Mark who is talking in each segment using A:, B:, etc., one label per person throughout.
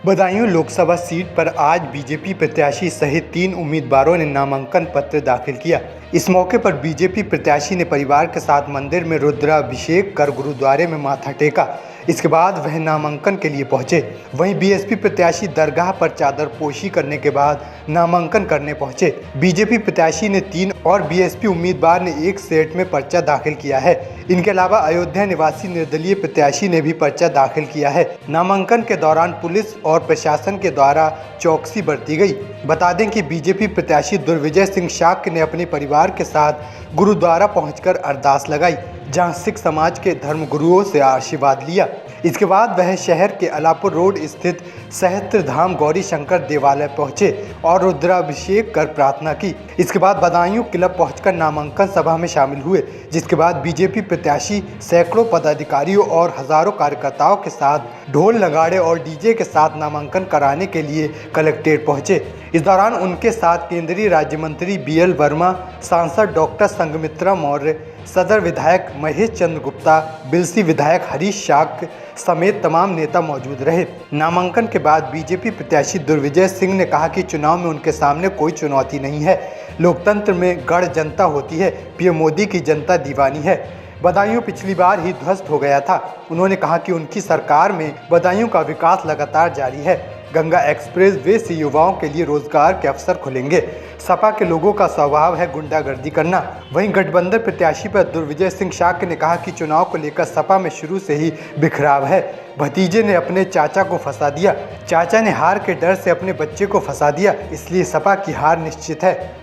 A: Badaun Lok Sabha seat पर आज BJP प्रत्याशी सहित 3 उम्मीदवारों ने नामांकन पत्र दाखिल किया। इस मौके पर बीजेपी प्रत्याशी ने परिवार के साथ मंदिर में रुद्राभिषेक कर गुरुद्वारे में माथा टेका। इसके बाद वह नामांकन के लिए पहुंचे। वहीं बीएसपी प्रत्याशी दरगाह पर चादर पोशी करने के बाद नामांकन करने पहुंचे। बीजेपी प्रत्याशी ने 3 और बीएसपी उम्मीदवार ने एक सेट में पर्चा दाखिल किया है। इनके अलावा अयोध्या निवासी निर्दलीय प्रत्याशी ने भी पर्चा दाखिल किया है। नामांकन के दौरान पुलिस और प्रशासन के द्वारा चौकसी बरती गई। बता दें कि बीजेपी प्रत्याशी दुर्विजय सिंह शाक्य ने अपने परिवार के साथ गुरुद्वारा पहुंचकर अरदास लगाई, जहां सिख समाज के धर्मगुरुओं से आशीर्वाद लिया। इसके बाद वह शहर के अलापुर रोड स्थित सहस्त्रधाम गौरी शंकर देवालय पहुंचे और रुद्राभिषेक कर प्रार्थना की। इसके बाद बदायूं क्लब पहुंचकर नामांकन सभा में शामिल हुए, जिसके बाद बीजेपी प्रत्याशी सैकड़ों पदाधिकारियों और हजारों कार्यकर्ताओं के साथ ढोल नगाड़े और डीजे के साथ नामांकन कराने के लिए कलेक्ट्रेट पहुंचे। इस दौरान उनके साथ केंद्रीय राज्य मंत्री BL वर्मा, सांसद डॉक्टर संघमित्रा मौर्य, सदर विधायक महेश चंद्र गुप्ता, बिलसी विधायक हरीश शाक्य समेत तमाम नेता मौजूद रहे। नामांकन के बाद बीजेपी प्रत्याशी दुर्विजय सिंह ने कहा कि चुनाव में उनके सामने कोई चुनौती नहीं है। लोकतंत्र में गढ़ जनता होती है। पीएम मोदी की जनता दीवानी है। बदायूं पिछली बार ही ध्वस्त हो गया था। उन्होंने कहा कि उनकी सरकार में बदायूं का विकास लगातार जारी है। गंगा एक्सप्रेस वे से युवाओं के लिए रोजगार के अवसर खुलेंगे। सपा के लोगों का स्वभाव है गुंडागर्दी करना। वहीं गठबंधन प्रत्याशी पर दुर्विजय सिंह शाक्य ने कहा कि चुनाव को लेकर सपा में शुरू से ही बिखराव है। भतीजे ने अपने चाचा को फंसा दिया, चाचा ने हार के डर से अपने बच्चे को फंसा दिया, इसलिए सपा की हार निश्चित है।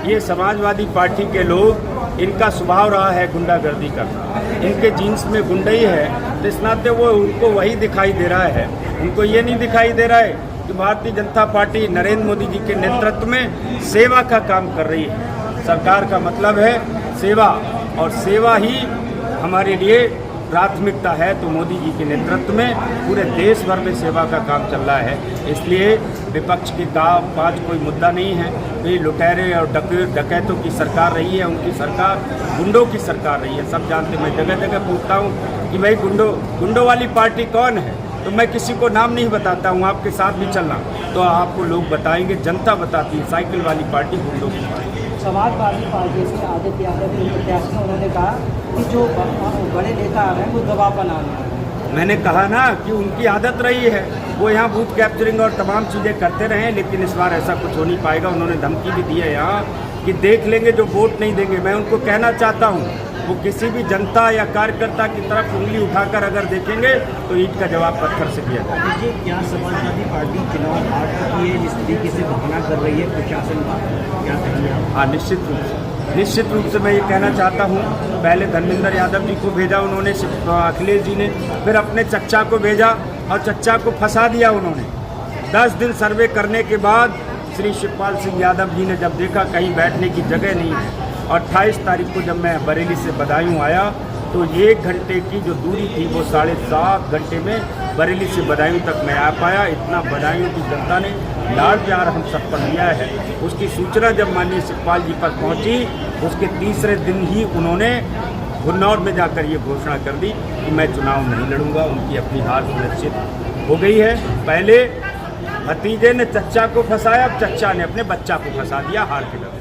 B: ये समाजवादी पार्टी के लोग, इनका स्वभाव रहा है गुंडागर्दी करना। इनके जीन्स में गुंडई है, तो इस नाते वो उनको वही दिखाई दे रहा है। उनको ये नहीं दिखाई दे रहा है कि भारतीय जनता पार्टी नरेंद्र मोदी जी के नेतृत्व में सेवा का काम कर रही है। सरकार का मतलब है सेवा, और सेवा ही हमारे लिए प्राथमिकता है। तो मोदी जी के नेतृत्व में पूरे देश भर में सेवा का काम चल रहा है। इसलिए विपक्ष के पास कोई मुद्दा नहीं है। ये लुटेरे और डकैतों की सरकार रही है, उनकी सरकार गुंडों की सरकार रही है। सब जानते। मैं जगह जगह पूछता हूँ कि भाई गुंडों वाली पार्टी कौन है, तो मैं किसी को नाम नहीं बताता हूँ। आपके साथ भी चलना तो आपको लोग बताएंगे, जनता बताती है। साइकिल वाली पार्टी गुंडों की पार्टी।
C: समाजवादी पार्टी से आदित्य यादव के प्रत्याशी उन्होंने कहा कि जो बड़े नेता आ रहे हैं वो दबाव बना रहे हैं।
B: मैंने कहा ना कि उनकी आदत रही है, वो यहाँ बूथ कैप्चरिंग और तमाम चीज़ें करते रहे, लेकिन इस बार ऐसा कुछ हो नहीं पाएगा। उन्होंने धमकी भी दी है यहाँ कि देख लेंगे जो वोट नहीं देंगे। मैं उनको कहना चाहता हूँ, वो किसी भी जनता या कार्यकर्ता की तरफ उंगली उठाकर अगर देखेंगे तो ईंट का जवाब पत्थर से दिया जाएगा।
D: देखिए, क्या समाजवादी पार्टी चुनाव हार चुकी है, इस तरीके से बहाना कर रही है प्रशासन का, क्या कहेंगे आप?
B: हाँ, निश्चित रूप से मैं ये कहना चाहता हूँ। पहले धर्मेंद्र यादव जी को भेजा उन्होंने, अखिलेश जी ने, फिर अपने चच्चा को भेजा और चच्चा को फंसा दिया उन्होंने। 10 दिन सर्वे करने के बाद श्री शिवपाल सिंह यादव जी ने जब देखा कहीं बैठने की जगह नहीं है, और 28 तारीख को जब मैं बरेली से बदायूं आया तो 1 घंटे की जो दूरी थी वो 7.5 घंटे में बरेली से बदायूं तक मैं आ पाया। इतना बदायूं की जनता ने लाड़ प्यार हम सब पर लिया है। उसकी सूचना जब माननीय शिवपाल जी पर पहुंची, उसके तीसरे दिन ही उन्होंने गुन्नौर में जाकर ये घोषणा कर दी कि मैं चुनाव नहीं लड़ूंगा। उनकी अपनी हार सुनिश्चित हो गई है। पहले भतीजे ने चच्चा को फंसाया, अब चच्चा ने अपने बच्चा को फंसा दिया हार के डर।